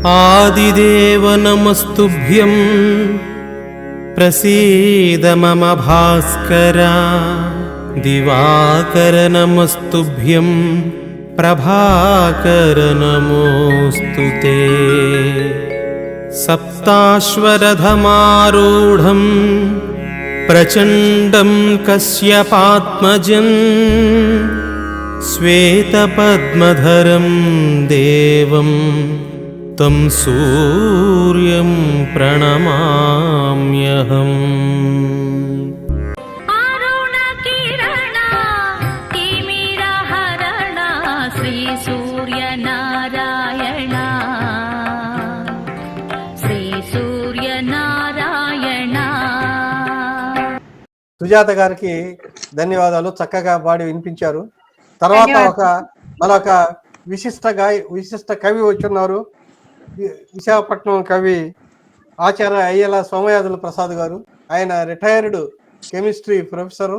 आदिदेव नमस्तुभ्यं प्रसीद मम भास्कर। दिवाकर नमस्तुभ्यं प्रभाकर नमोऽस्तुते। सप्ताश्वरथमारूढं प्रचण्डं कश्यपात्मजं श्वेतपद्मधरं देवं तं सूर्यं प्रणमाम्यहम्। సుజాత గారికి ధన్యవాదాలు, చక్కగా పాడి వినిపించారు. తర్వాత మరొక విశిష్ట కవి వచ్చున్నారు. విశాఖపట్నం కవి ఆచార్య అయ్యల సోమయాజుల ప్రసాద్ గారు. ఆయన retired chemistry professor.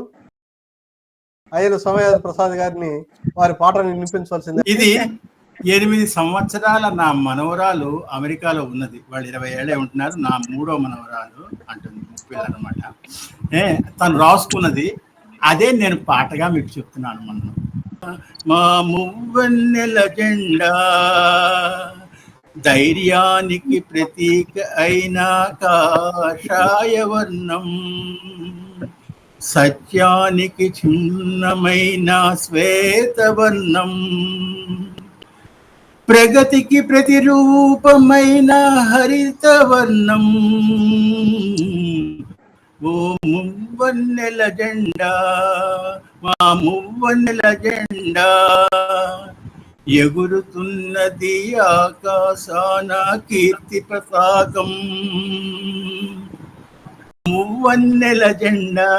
Ayyala Somayajula Prasad గారిని వారి పాటను వినిపించవలసింది. ఇది 8 సంవత్సరాల నా మనవరాలు అమెరికాలో ఉన్నది. వాళ్ళు 20 ఏళ్ళే ఉంటున్నారు. నా 3వ మనవరాలు అంటుంది, 30 అనమాట. తను రాసుకున్నది అదే నేను పాటగా మీకు చెప్తున్నాను. మనం మా మువ్వన్నెల జెండా ధైర్యానికి ప్రతీక అయిన కాషాయవర్ణం, సత్యానికి చిహ్నమైన శ్వేతవర్ణం, ప్రగతికి ప్రతిరూపమైన హరితవర్ణం. ఓ మువ్వన్నెల జెండా, మా మువ్వన్నెల జెండా ఎగురుతున్నది ఆకాశాన కీర్తి పతాకం. మువ్వన్నెల జెండా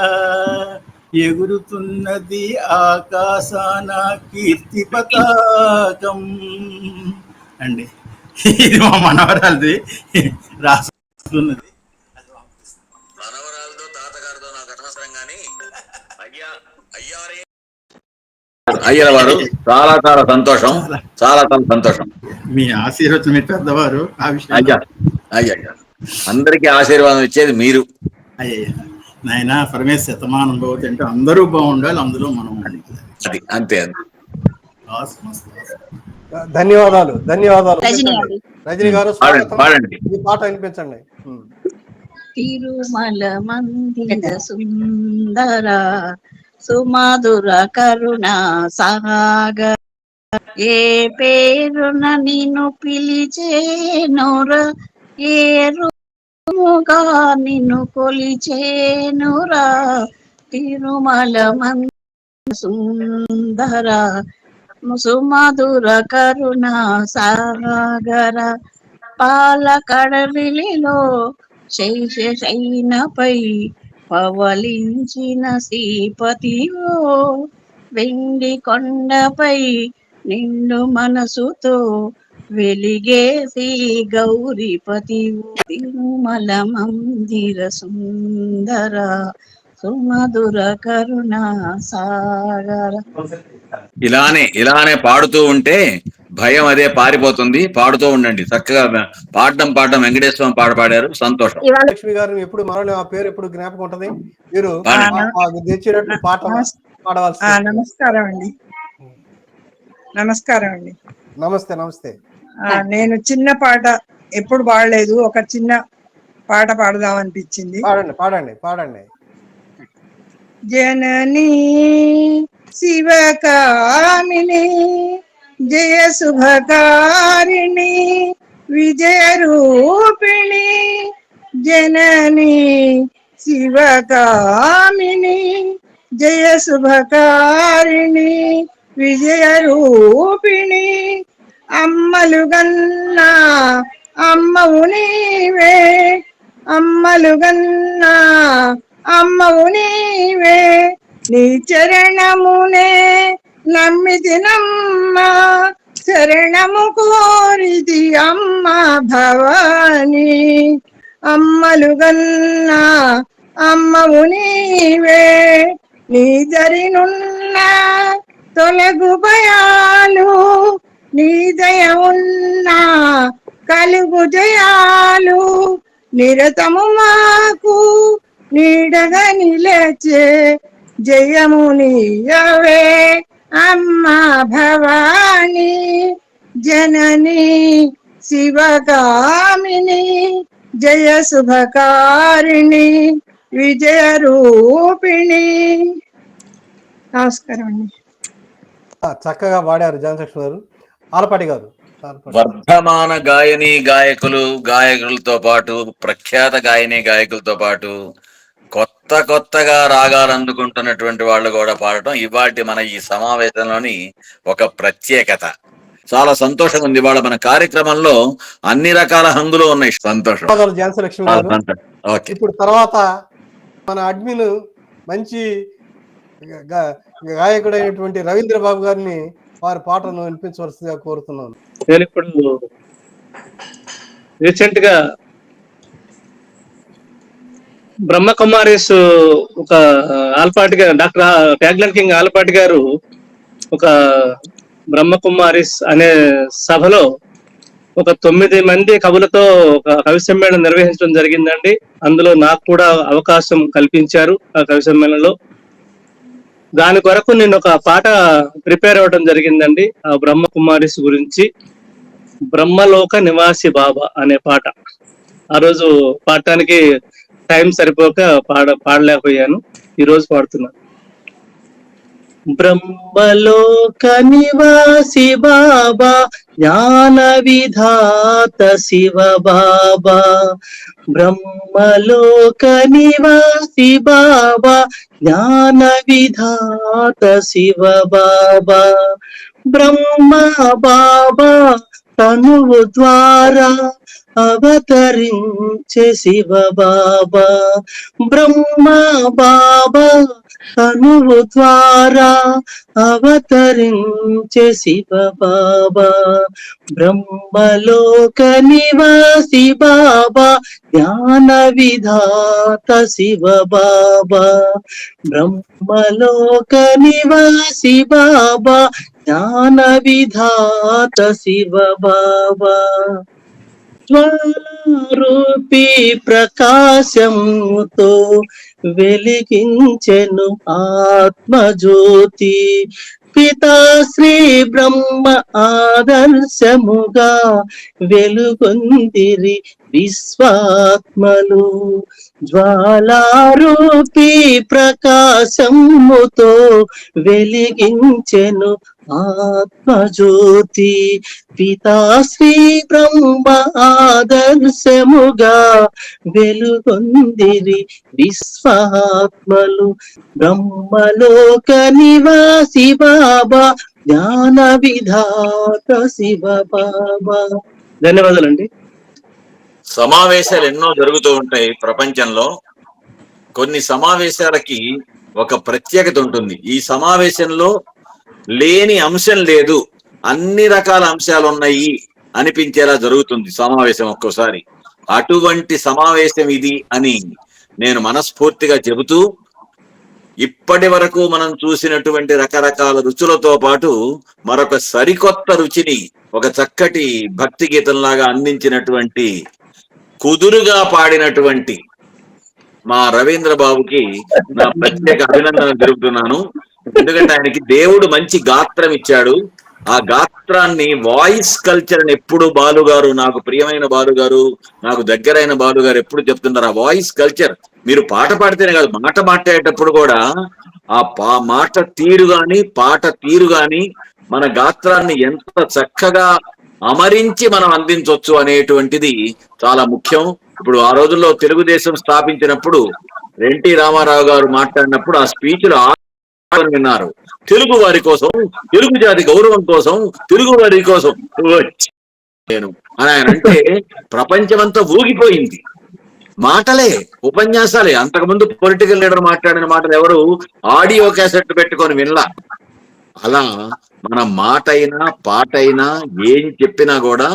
ఎగురుతున్నది ఆకాశాన కీర్తి పతాకం అండి. ఇది మా మనవరాలది రాస్తున్నది. మనవరాలతో తాతగారితో నాకు అనవసరం కానీ అయ్యల వారు చాలా చాలా సంతోషం, చాలా చాలా సంతోషం. మీ ఆశీర్వచనం మీ పెద్దవారు ఆ విషయం. అయ్యా అందరికీ ఆశీర్వాదం ఇచ్చేది మీరు. అయ్యయ్యా నాయన పరమేశ్వర శతమానం భవతి అంటే అందరూ బాగుండాలి, అందులో మనం అది అంతే. ధన్యవాదాలు. రజనీ గారు పాడండి, ఈ పాట వినిపించండి. తిరుమల మందిర సుందర సుమధుర కరుణ సాగర, ఏ పేరున నిన్ను పిలిచేనురా, ఏ రూముగా నిన్ను కొలిచేనురా. తిరుమల మందిర సుందర సుమధుర కరుణ సాగర, పాలకడలిలో శైనపై పవలించిన శ్రీపతివో, వెండి కొండపై నిండు మనసుతో వెలిగేసి గౌరీపతివో. తిరుమల మందిర సుందర సుమధుర కరుణ సాగర. ఇలానే పాడుతూ ఉంటే భయం అదే పారిపోతుంది. పాడుతూ ఉండండి చక్కగా. పాడడం వెంకటేశ్వరం పాట పాడారు, సంతోషం. లక్ష్మి గారు ఎప్పుడు మరో ఆ పేరు ఎప్పుడు జ్ఞాపకం ఉంటది. మీరు తెచ్చినట్టు పాట పాడవలసి. నమస్కారం అండి. నమస్తే. నేను చిన్న పాట ఎప్పుడు పాడలేదు, ఒక చిన్న పాట పాడదాం అనిపించింది. పాడండి. జననీ శివకామిని జయ శుభకారిణి విజయ రూపిణి, జననీ శివకామిని జయ శుభకారిణి విజయ రూపిణి, అమ్మలు గన్నా అమ్మవు నీవే, అమ్మలు గన్నా అమ్మవు నీవే, నీ చరణమునే నమ్మితినమ్మ, శరణము కోరిది అమ్మ భవాని. అమ్మలు గన్నా అమ్మవు నీవే, నీ దరినున్న తొలగు భయాలు, నీ దయ ఉన్న కలుగు జయాలు నిరతము మాకు నీడగా నిలచే జయము నీయవే అమ్మా భవాని జనని శివగామిని జయ శుభకారిణి విజయ రూపిణి. నమస్కారం అండి. చక్కగా పాడారు జానకృష్ణ గారు. ఆలపాటి గారు. వర్ధమాన గాయకులతో పాటు ప్రఖ్యాత గాయకులతో పాటు కొత్తగా రాగాలు అందుకుంటున్నటువంటి వాళ్ళు కూడా పాడటం ఇవాటి మన ఈ సమావేశంలోని ఒక ప్రత్యేకత. చాలా సంతోషం ఉంది. ఇవాళ మన కార్యక్రమంలో అన్ని రకాల హంగులు ఉన్నాయి. సంతోషం. ఝాన్సీ లక్ష్మి గారు. ఇప్పుడు తర్వాత మన అడ్మిన్ మంచి గాయకుడైనటువంటి రవీంద్ర బాబు గారిని వారి పాటను వినిపించవలసిందిగా కోరుతున్నాను. నేను ఇప్పుడు రీసెంట్ గా బ్రహ్మకుమారిస్ ఒక ఆల్పాటి గారు, డాక్టర్ ట్యాగ్లన్ కింగ్ ఆల్పాటి గారు ఒక బ్రహ్మకుమారిస్ అనే సభలో ఒక 9 మంది కవులతో ఒక కవి సమ్మేళనం నిర్వహించడం జరిగిందండి. అందులో నాకు కూడా అవకాశం కల్పించారు ఆ కవి సమ్మేళనంలో. దాని కొరకు నేను ఒక పాట ప్రిపేర్ అవ్వడం జరిగిందండి. ఆ బ్రహ్మకుమారిస్ గురించి, బ్రహ్మలోక నివాసి బాబా అనే పాట. ఆ రోజు పాడటానికి టైం సరిపోక పాడలేకపోయాను. ఈ రోజు పాడుతున్నాను. బ్రహ్మలోక నివాసి బాబా జ్ఞాన విధాత శివ బాబా, బ్రహ్మలోక నివాసి బాబా జ్ఞాన విధాత శివ బాబా, బ్రహ్మ బాబా తనువు ద్వారా అవతరించే శివ బాబా, బ్రహ్మ బాబా తనువు ద్వారా అవతరించే శివ బాబా, బ్రహ్మలోక నివాసి బాబా జ్ఞాన విధాత శివ బాబా, బ్రహ్మలోక నివాసి బాబా జ్ఞాన విధాత శివ బాబా, జ్వాలారూపి ప్రకాశముతో వెలిగించెను ఆత్మజ్యోతి, పితాశ్రీ బ్రహ్మ ఆదర్శముగా వెలుగొందిరి విశ్వాత్మలు, జ్వాలారూపి ప్రకాశముతో వెలిగించెను ఆత్మజ్యోతి, పితాశ్రీ బ్రహ్మ ఆదర్శముగా వెలుగొందిరి విశ్వాత్మలు, బ్రహ్మలోక నివాసి బాబా జ్ఞాన విధాత శివ బాబా. ధన్యవాదాలండి. సమావేశాలు ఎన్నో జరుగుతూ ఉంటాయి ప్రపంచంలో. కొన్ని సమావేశాలకి ఒక ప్రత్యేకత ఉంటుంది. ఈ సమావేశంలో లేని అంశం లేదు, అన్ని రకాల అంశాలు ఉన్నాయి అనిపించేలా జరుగుతుంది సమావేశం ఒక్కోసారి. అటువంటి సమావేశం ఇది అని నేను మనస్ఫూర్తిగా చెబుతూ, ఇప్పటి వరకు మనం చూసినటువంటి రకరకాల రుచులతో పాటు మరొక సరికొత్త రుచిని ఒక చక్కటి భక్తి గీతంలాగా అందించినటువంటి, కుదురుగా పాడినటువంటి మా రవీంద్ర బాబుకి నా ప్రత్యేక అభినందనలు తెలుపుతున్నాను. ఎందుకంటే ఆయనకి దేవుడు మంచి గాత్రం ఇచ్చాడు. ఆ గాత్రాన్ని, వాయిస్ కల్చర్ అని ఎప్పుడు బాలుగారు, నాకు ప్రియమైన బాలుగారు, నాకు దగ్గరైన బాలుగారు ఎప్పుడు చెప్తున్నారు, ఆ వాయిస్ కల్చర్ మీరు పాట పాడితేనే కాదు, మాట మాట్లాడేటప్పుడు కూడా ఆ మాట తీరు గాని పాట తీరు గాని మన గాత్రాన్ని ఎంత చక్కగా అమరించి మనం అందించవచ్చు అనేటువంటిది చాలా ముఖ్యం. ఇప్పుడు ఆ రోజుల్లో తెలుగుదేశం స్థాపించినప్పుడు ఎన్టీ రామారావు గారు మాట్లాడినప్పుడు ఆ స్పీచ్లు విన్నారు. తెలుగు వారి కోసం, తెలుగు జాతి గౌరవం కోసం, తెలుగు వారి కోసం నేను అని ఆయన అంటే ప్రపంచమంతా ఊగిపోయింది. మాటలే, ఉపన్యాసాలే. అంతకుముందు పొలిటికల్ లీడర్ మాట్లాడిన మాటలు ఎవరు ఆడియో క్యాసెట్ పెట్టుకొని వినలా. అలా మన మాట అయినా పాట అయినా ఏం చెప్పినా కూడా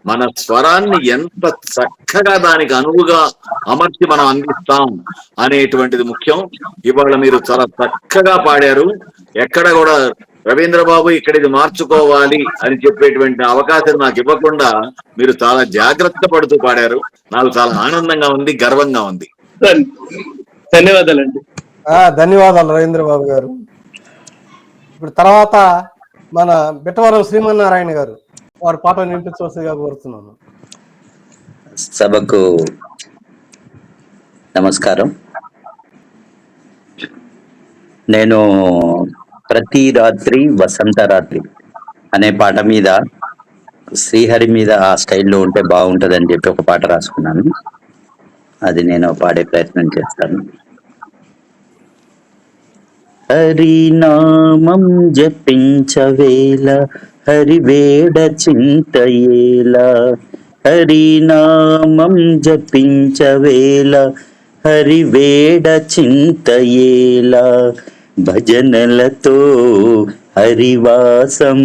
మన స్వరాన్ని ఎంత చక్కగా దానికి అనువుగా అమర్చి మనం అందిస్తాం అనేటువంటిది ముఖ్యం. ఇవాళ మీరు చాలా చక్కగా పాడారు. ఎక్కడ కూడా రవీంద్ర బాబు ఇక్కడ ఇది మార్చుకోవాలి అని చెప్పేటువంటి అవకాశం నాకు ఇవ్వకుండా మీరు చాలా జాగ్రత్త పడుతూ పాడారు. నాకు చాలా ఆనందంగా ఉంది, గర్వంగా ఉంది. ధన్యవాదాలండి. ధన్యవాదాలు రవీంద్ర బాబు గారు. ఇప్పుడు తర్వాత మన బిట్టవరం శ్రీమన్నారాయణ గారు వారి పాట వినిపించవలసిగా కోరుతున్నాను. సభకు నమస్కారం. నేను ప్రతి రాత్రి వసంత రాత్రి అనే పాట మీద శ్రీహరి మీద ఆ స్టైల్లో ఉంటే బాగుంటుందని చెప్పి ఒక పాట రాసుకున్నాను. అది నేను పాడే ప్రయత్నం చేస్తాను. హరినామం జపించవేళ హరివేడ చింతయేల, హరినామం జపించవేళ హరివేడ చింతయేల, భజనలతో హరివాసం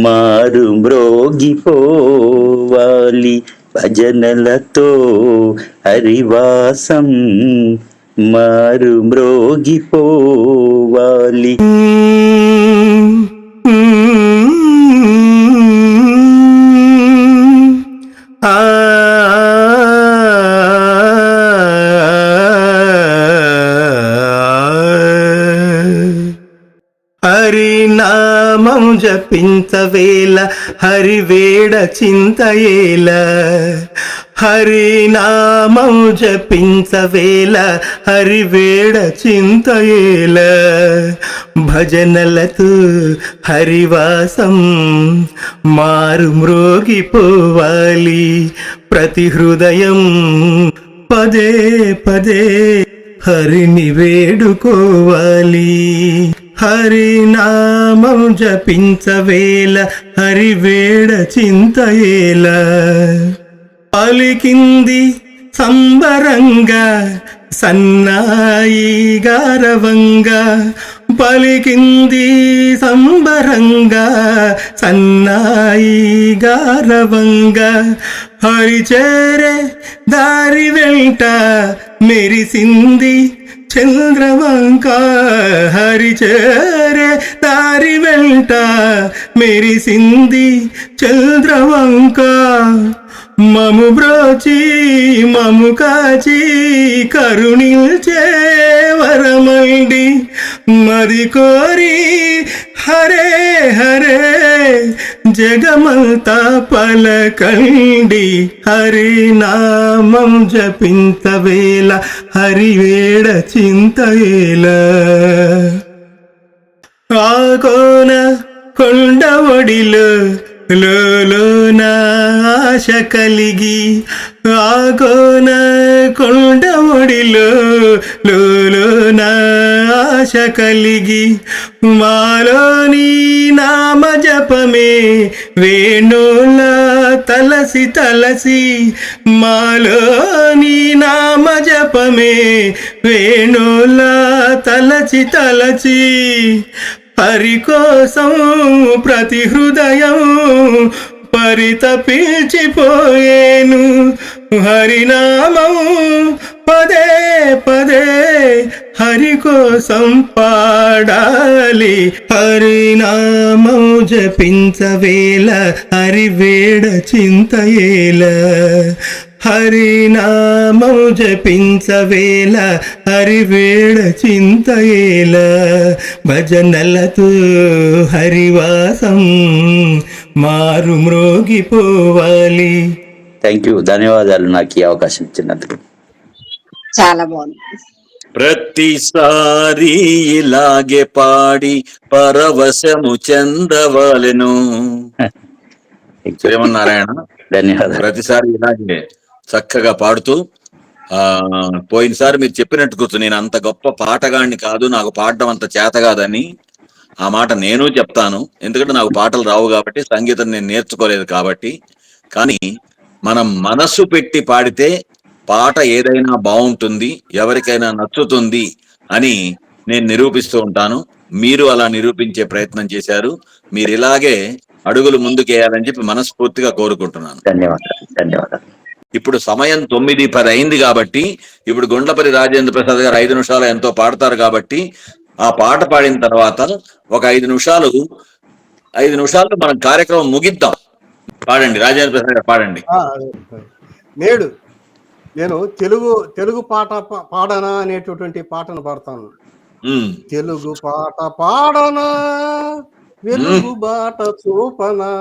మారు మ్రోగిపోవాలి, భజనలతో హరివాసం మారు మ్రోగిపోవాలి. హరినామం జపించవేళ హరివేడ చింతయేల, హరినామం జపించవేళ హరివేడ చింతయేల, భజనలతో హరివాసం మారు మ్రోగిపోవాలి, ప్రతి హృదయం పదే పదే హరిని వేడుకోవాలి. హరినామం జపించవేళ హరివేడ చింతయేల, పలికింది సంబరంగా సన్నాయి గారవంగా, పలికింది సంబరంగా సన్నాయి గారవంగా, హరిచేరే దారి వెంట మెరిసింది చంద్రవంక, హరిచేరే దారి వెంట మెరిసింది చంద్రవంక, మము బ్రోచి మము కాచి కరుణిల్చే వరమండి, మది కోరి హరే హరే జగమంతా పలకండి, హరినామం జపించవేళ హరివేడ చింతయేల. ఆకోన కొండ ఒడిలో లోన ఆశ కలిగి, ఆకోన కొండ ఒడిలో లోన ఆశ కలిగి, మాలోని నామ జపమే వేణుల తలసి తలసి, మాలోని నామ జపమే వేణుల తలచి తలచి, హరి కోసం ప్రతి హృదయం పరితపించిపోయేను, హరినామం పదే పదే హరి కోసం పాడాలి, హరినామం జపించవేళ హరివేడ చింతయేల, హరినామం జపించవేళ హరివేడ చింతయేల, భజనలతో హరివాసం మారు మ్రోగిపోవాలి. థ్యాంక్ యూ, ధన్యవాదాలు నాకు ఈ అవకాశం ఇచ్చినందుకు. చాలా బాగుంది. ప్రతిసారి ఇలాగే పాడి పరవశము చెందవలెను. శ్రీమన్నారాయణ, ధన్యవాదాలు. ప్రతిసారి ఇలాగే చక్కగా పాడుతూ పోయినసారి మీరు చెప్పినట్టు గుర్తు, నేను అంత గొప్ప పాటగాడిని కాదు, నాకు పాడడం అంత చేత కాదని. ఆ మాట నేను చెప్తాను, ఎందుకంటే నాకు పాటలు రావు కాబట్టి, సంగీతం నేను నేర్చుకోలేదు కాబట్టి. కానీ మనం మనసు పెట్టి పాడితే పాట ఏదైనా బాగుంటుంది, ఎవరికైనా నచ్చుతుంది అని నేను నిరూపిస్తూ ఉంటాను. మీరు అలా నిరూపించే ప్రయత్నం చేశారు. మీరు ఇలాగే అడుగులు ముందుకేయాలని చెప్పి మనస్ఫూర్తిగా కోరుకుంటున్నాను. ధన్యవాదాలు. ధన్యవాదాలు. ఇప్పుడు సమయం 9:10 అయింది కాబట్టి ఇప్పుడు గుండ్లపల్లి రాజేంద్ర ప్రసాద్ గారు 5 నిమిషాలు ఎంతో పాడతారు కాబట్టి ఆ పాట పాడిన తర్వాత ఒక 5 నిమిషాలు మనం కార్యక్రమం ముగిద్దాం. పాడండి రాజేంద్ర ప్రసాద్ గారు, పాడండి. అదే. నేడు నేను తెలుగు పాట పాడనా అనేటటువంటి పాటను పాడతాను. ఉమ్, తెలుగు పాట పాడనా, వెలుగు బాట చూపనా,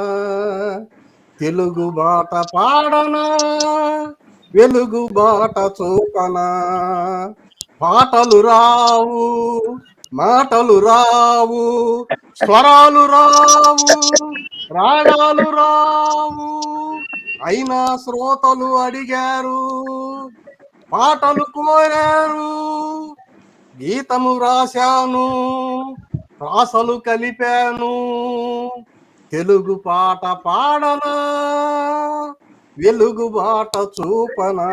తెలుగు బాట పాడనా, వెలుగు బాట చూపనా, పాటలు రావు, మాటలు రావు, స్వరాలు రావు, రాగాలు రావు, అయినా శ్రోతలు అడిగారు, పాటలు కోరారు, గీతము రాశాను, రాసలు కలిపాను, తెలుగు పాట పాడనా, వెలుగు బాట చూపనా,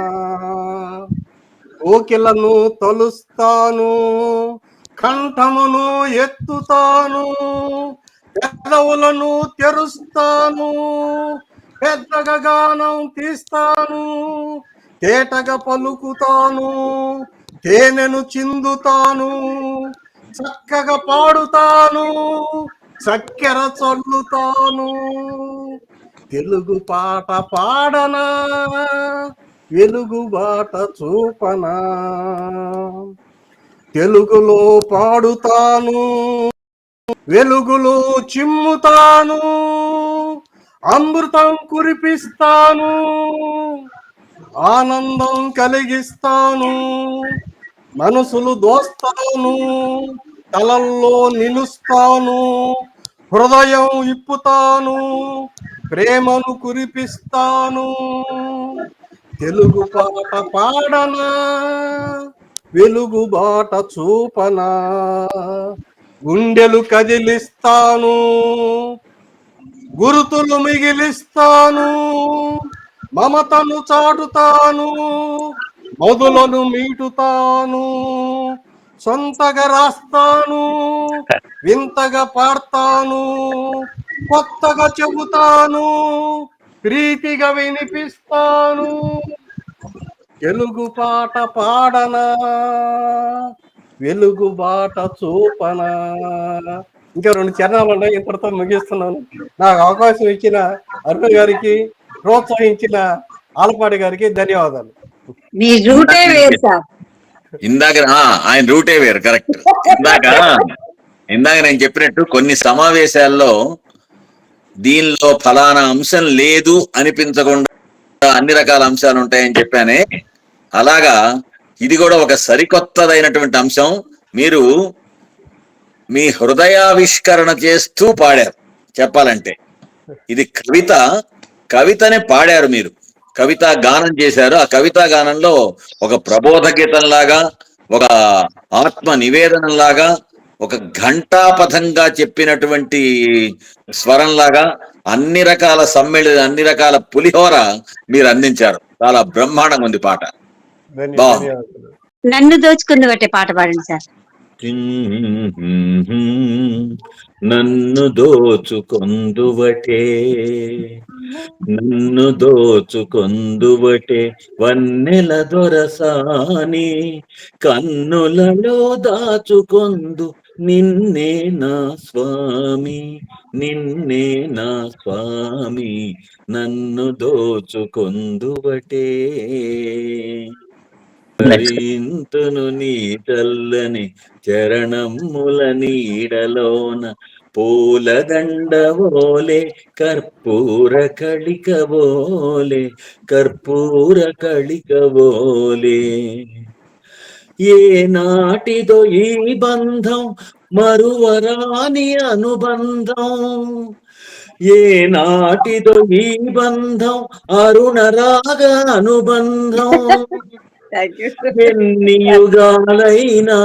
కోకిలను తలుస్తాను, కంఠమును ఎత్తుతాను, పెదవులను తెరుస్తాను, పెద్దగా గానం తీస్తాను, తేటగా పలుకుతాను, తేనెను చిందుతాను, చక్కగా పాడుతాను, చక్కెర చల్లుతాను, తెలుగు పాట పాడనా, వెలుగు బాట చూపనా, తెలుగులో పాడుతాను, వెలుగులో చిమ్ముతాను, అమృతం కురిపిస్తాను, ఆనందం కలిగిస్తాను, మనసులు దోస్తాను, తలల్లో నిలుస్తాను, హృదయం ఇప్పుతాను, ప్రేమను కురిపిస్తాను, తెలుగు పాట పాడనా, వెలుగు బాట చూపనా, గుండెలు కదిలిస్తాను, గురుతులు మిగిలిస్తాను, మమతను చాటుతాను, మొదలను మీటుతాను, సొంతగా రాస్తాను, వింతగా పాడతాను, కొత్తగా చెబుతాను, ప్రీతిగా వినిపిస్తాను, తెలుగు పాట పాడనా, వెలుగు బాట చూపనా. ఇంకా 2 చరణాలు ఉన్నాయి, ఇంతటితో ముగిస్తున్నాను. నాకు అవకాశం ఇచ్చిన అరుణ్ గారికి, ప్రోత్సహించిన ఆలపాటి గారికి ధన్యవాదాలు. మీ రూటే వేరు సార్. ఇందాక ఆయన రూటే వేరు, కరెక్ట్. ఇందాక నేను చెప్పినట్టు కొన్ని సమావేశాల్లో దీనిలో ఫలానా అంశం లేదు అనిపించకుండా అన్ని రకాల అంశాలు ఉంటాయని చెప్పానే, అలాగా ఇది కూడా ఒక సరికొత్తదైనటువంటి అంశం. మీరు మీ హృదయావిష్కరణ చేస్తూ పాడారు. చెప్పాలంటే ఇది కవితనే పాడారు, మీరు కవితా గానం చేశారు. ఆ కవితా గానంలో ఒక ప్రబోధ గీతంలాగా, ఒక ఆత్మ నివేదనంలాగా, ఒక ఘంటాపథంగా చెప్పినటువంటి స్వరంలాగా అన్ని రకాల అన్ని రకాల పులిహోర మీరు అందించారు. చాలా బ్రహ్మాండంగా ఉంది పాట. ధన్యవాదాలు. నన్ను దోచుకుంది బట్టే పాట పాడండి సార్. నన్ను దోచుకొందువటే, నన్ను దోచుకొందువటే, వన్నెల దొరసాని కన్నులలో దాచుకొందు, నిన్నే నా స్వామి, నిన్నే నా స్వామి, నన్ను దోచుకొందువటే, ఇంతును నీ తల్లని చరణముల నీడలోన పూలదండవోలే, కర్పూర కళికవోలే, కర్పూర కళికవోలే, ఏ నాటిదో ఈ బంధం మరువరాని అనుబంధం, ఏ నాటిదో ఈ బంధం అరుణరాగ అనుబంధం, ఎన్ని యుగాలైనా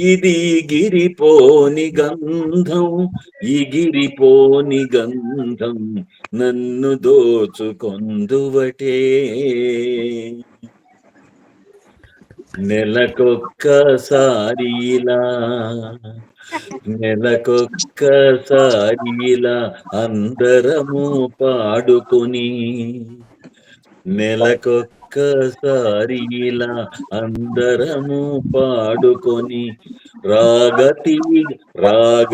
ఇది గిరిపోని గంధం, ఈ గిరిపోని గంధం, నన్ను దోచుకొందువటే, నెలకొక్కసారిలా అందరము పాడుకొని, నెలకొక్కసారి ఇలా అందరము పాడుకొని, రాగతి రాగ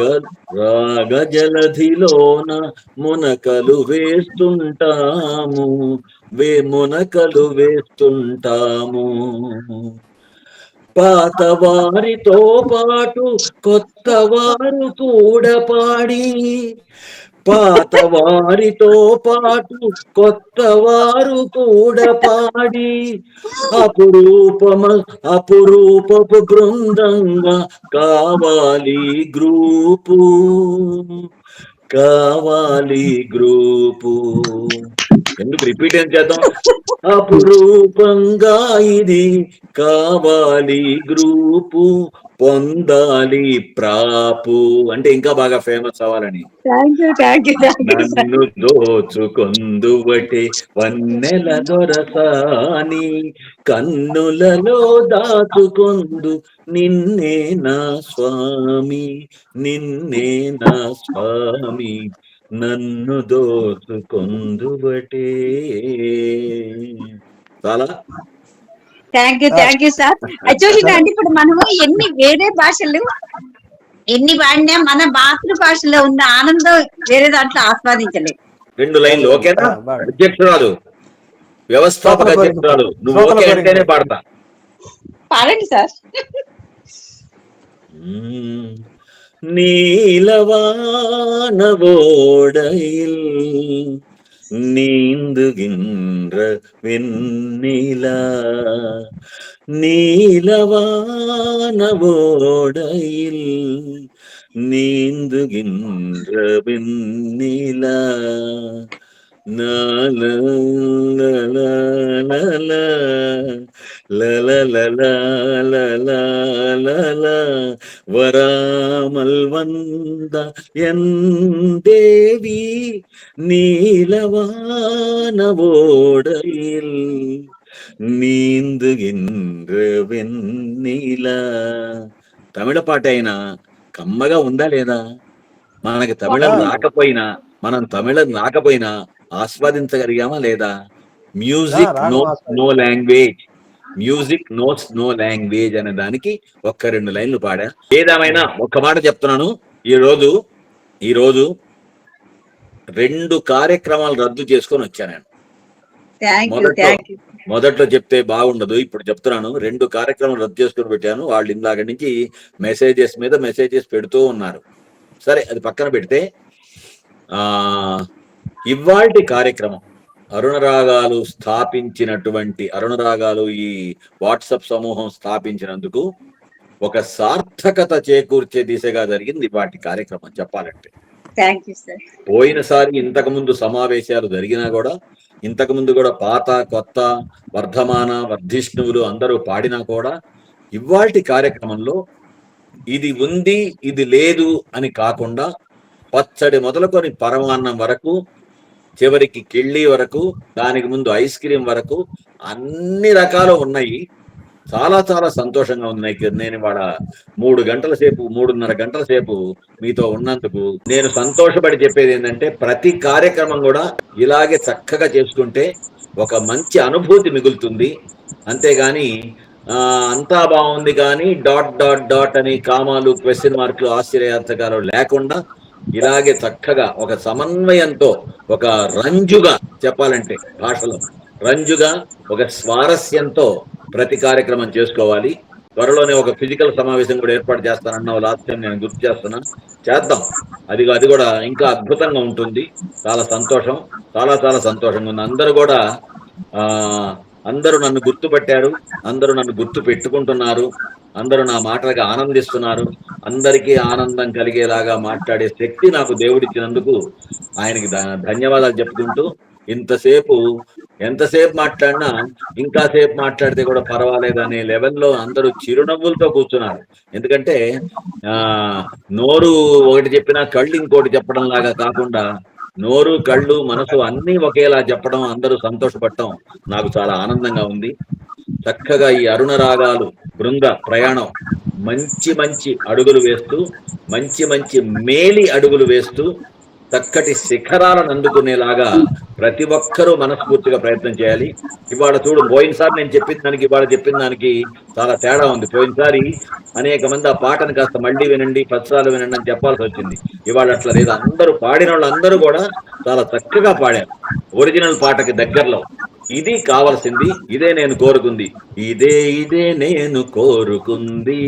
రాగ జలధిలోన మునకలు వేస్తుంటాము, మునకలు వేస్తుంటాము. పాత వారితో పాటు కొత్త వారు కూడా పాడి, పాత వారితో పాటు కొత్త వారు కూడా పాడి, అపురూపపు బృందంగా కావాలి గ్రూపు, కావాలి గ్రూపు. ఎందుకు రిపీట్ ఏం చేద్దాం? అపురూపంగా ఇది కావాలి గ్రూపు, పొందాలి ప్రాపు అంటే ఇంకా బాగా ఫేమస్ అవ్వాలని. నన్ను దోచుకొందువటే వన్నెల దొరసాని, కన్నులలో దాచుకొందు నిన్నే నా స్వామి, నిన్నే నా స్వామి, నన్ను దోచుకొందువటే. చాలా థ్యాంక్ యూ సార్. యాక్చువల్లీ అంటే ఇప్పుడు మనము ఎన్ని వేరే భాషలు ఎన్ని వాడినా మన మాతృభాషలో ఉన్న ఆనందం వేరే దాంట్లో ఆస్వాదించలేదు. 2 లైన్లు ఓకేనా? అధ్యక్షురాలు, వ్యవస్థాపక అధ్యక్షురాలు, నువ్వు ఓకే అంటేనే పాడతా. పాడండి సార్. நீலவானவோடையில் நீந்துகின்ற வெண்ணிலா, நீலவானவோடையில் நீந்துகின்ற வெண்ணிலா, வராமல் வந்த என் தேவி நீலவானவோடையில் நீந்துகின்ற వెన్నీలా. తమిళ పాట అయినా కమ్మగా ఉందా లేదా? మనకి తమిళం రాకపోయినా, మనం తమిళం రాకపోయినా ఆస్వాదించగలిగామా లేదా? Music knows no language, music knows no language అనే దానికి 1-2 లైన్లు పాడా. ఏదేమైనా ఒక్క మాట చెప్తున్నాను, ఈ రోజు 2 కార్యక్రమాలు రద్దు చేసుకొని వచ్చాను నేను. మొదట్లో చెప్తే బాగుండదు, ఇప్పుడు చెప్తున్నాను. 2 కార్యక్రమాలు రద్దు చేసుకొని పెట్టాను. వాళ్ళు ఇందాక నుంచి మెసేజెస్ మీద మెసేజెస్ పెడుతూ ఉన్నారు. సరే, అది పక్కన పెడితే ఇవాల్టి కార్యక్రమం అరుణరాగాలు స్థాపించినటువంటి అరుణరాగాలు ఈ వాట్సాప్ సమూహం స్థాపించినందుకు ఒక సార్థకత చేకూర్చే దిశగా జరిగింది వాటి కార్యక్రమం చెప్పాలంటే. పోయినసారి ఇంతకుముందు సమావేశాలు జరిగినా కూడా, ఇంతకుముందు కూడా పాత కొత్త వర్ధమాన వర్ధిష్ణువులు అందరూ పాడినా కూడా, ఇవాల్టి కార్యక్రమంలో ఇది ఉంది ఇది లేదు అని కాకుండా పచ్చడి మొదలుకొని పరమాన్నం వరకు, చివరికి కిళ్ళి వరకు, దానికి ముందు ఐస్ క్రీమ్ వరకు అన్ని రకాలు ఉన్నాయి. చాలా చాలా సంతోషంగా ఉన్నాయి. నేను ఇవాళ 3 గంటల సేపు 3.5 గంటల సేపు మీతో ఉన్నందుకు నేను సంతోషపడి చెప్పేది ఏంటంటే, ప్రతి కార్యక్రమం కూడా ఇలాగే చక్కగా చేసుకుంటే ఒక మంచి అనుభూతి మిగులుతుంది. అంతేగాని అంతా బాగుంది కానీ ... అని కామాలు, క్వశ్చన్ మార్కులు, ఆశ్చర్యార్థకాలు లేకుండా ఇలాగే చక్కగా ఒక సమన్వయంతో, ఒక రంజుగా చెప్పాలంటే భాషలో రంజుగా, ఒక స్వారస్యంతో ప్రతి కార్యక్రమం చేసుకోవాలి. త్వరలోనే ఒక ఫిజికల్ సమావేశం కూడా ఏర్పాటు చేస్తానన్న లాస్ట్ టైం నేను గుర్తు చేద్దాం. అది కూడా ఇంకా అద్భుతంగా ఉంటుంది. చాలా సంతోషం, చాలా చాలా సంతోషంగా ఉంది. అందరూ కూడా అందరూ నన్ను గుర్తుపట్టారు, అందరూ నన్ను గుర్తు పెట్టుకుంటున్నారు, అందరూ నా మాటలకు ఆనందిస్తున్నారు. అందరికీ ఆనందం కలిగేలాగా మాట్లాడే శక్తి నాకు దేవుడిచ్చినందుకు ఆయనకి ధన్యవాదాలు చెప్పుకుంటూ, ఎంతసేపు మాట్లాడినా ఇంకా సేపు మాట్లాడితే కూడా పర్వాలేదనే లెవెల్లో అందరూ చిరునవ్వులతో కూర్చున్నారు. ఎందుకంటే నోరు ఒకటి చెప్పినా కళ్ళు ఇంకోటి చెప్పడం లాగా కాకుండా, నోరు కళ్ళు మనసు అన్నీ ఒకేలా చెప్పడం, అందరూ సంతోషపడటం నాకు చాలా ఆనందంగా ఉంది. చక్కగా ఈ అరుణరాగాలు బృంద ప్రయాణం మంచి మంచి అడుగులు వేస్తూ, మంచి మంచి మేలి అడుగులు వేస్తూ చక్కటి శిఖరాలను అందుకునేలాగా ప్రతి ఒక్కరూ మనస్ఫూర్తిగా ప్రయత్నం చేయాలి. ఇవాళ చూడు, పోయినసారి నేను చెప్పిన దానికి ఇవాళ చెప్పిన దానికి చాలా తేడా ఉంది. పోయినసారి అనేక మంది ఆ పాటను కాస్త మళ్ళీ వినండి, పత్రాలు వినండి అని చెప్పాల్సి వచ్చింది. ఇవాళ అట్లా లేదు. అందరూ పాడిన వాళ్ళందరూ కూడా చాలా చక్కగా పాడారు, ఒరిజినల్ పాటకి దగ్గరలో. ఇది కావాల్సింది, ఇదే నేను కోరుకుంది. ఇదే ఇదే నేను కోరుకుంది,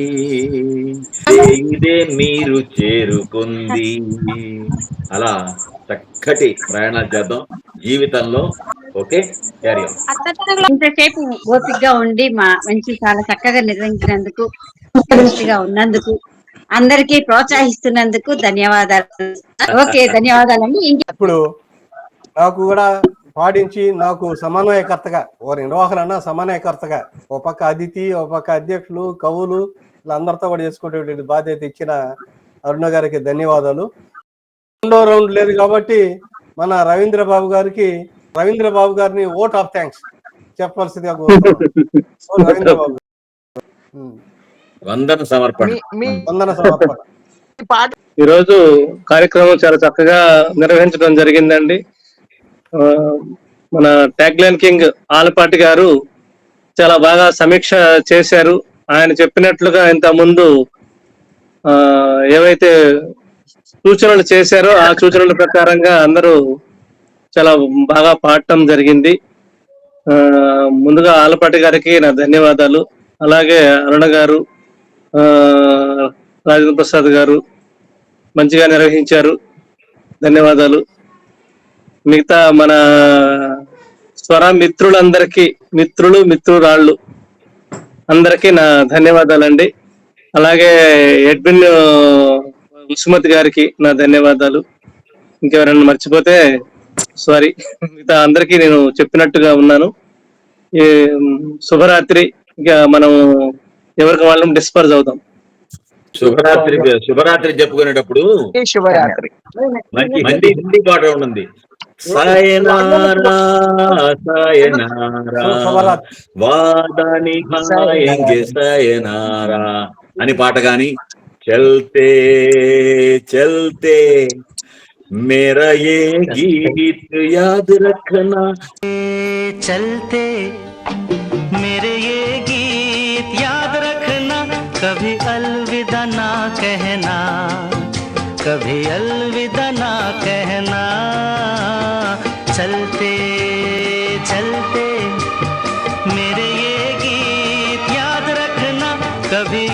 ఇదే మీరు చేరుకుంది. అలా చక్కటి ప్రయాణాలు చేద్దాం జీవితంలో. Okay, carry on. ఇంతసేపు ఓపికగా ఉండి మా మంచి చాలా చక్కగా నిర్వహించినందుకు, గా ఉన్నందుకు, అందరికీ ప్రోత్సహిస్తున్నందుకు ధన్యవాదాలు. ఓకే, ధన్యవాదాలండి. ఇప్పుడు నాకు కూడా పాడించి నాకు సమన్వయకర్తగా, ఓ నిర్వహణ సమన్వయకర్తగా, ఓ పక్క అతిథి, ఓ పక్క అధ్యక్షులు, కవులు, వీళ్ళందరితో కూడా చేసుకునేటువంటి బాధ్యత ఇచ్చిన అరుణ గారికి ధన్యవాదాలు. రెండో రౌండ్ లేదు కాబట్టి మన రవీంద్ర బాబు గారిని ఓట్ ఆఫ్ థ్యాంక్స్ చెప్పాల్సిందిగా కోరుతున్నాను. రవీంద్ర బాబు వందన సమర్పణ. ఈరోజు కార్యక్రమం చాలా చక్కగా నిర్వహించడం జరిగిందండి. మన ట్యాగ్లైన్ కింగ్ ఆలపాటి గారు చాలా బాగా సమీక్ష చేశారు. ఆయన చెప్పినట్లుగా ఇంత ముందు ఏవైతే సూచనలు చేశారో ఆ సూచనల ప్రకారంగా అందరూ చాలా బాగా పాడటం జరిగింది. ముందుగా ఆలపాటి గారికి నా ధన్యవాదాలు. అలాగే అరుణ గారు, రాజేంద్ర ప్రసాద్ గారు మంచిగా నిర్వహించారు, ధన్యవాదాలు. మిగతా మన స్వర మిత్రులందరికీ, మిత్రురాళ్ళు అందరికీ నా ధన్యవాదాలండి. అలాగే ఎడ్విన్ సుమతి గారికి నా ధన్యవాదాలు. ఇంకెవరైనా మర్చిపోతే సారీ. మిగతా అందరికీ నేను చెప్పినట్టుగా ఉన్నాను. శుభరాత్రి. ఇక మనం ఎవరికి వాళ్ళం డిస్పర్స్ అవుతాం. శుభరాత్రి చెప్పుకునేటప్పుడు శుభరాత్రి. మంచి హిందీ పాట ఉంటుంది. సాయనారా సాయనారా వాదాని ఖాయేంగే సాయనారా అని పాట గాని, చల్తే చల్తే मेरा ये गीत याद रखना, चलते मेरे ये गीत याद रखना, कभी अलविदा ना कहना, कभी अलविदा ना कहना। चलते चलते मेरे ये गीत याद रखना, कभी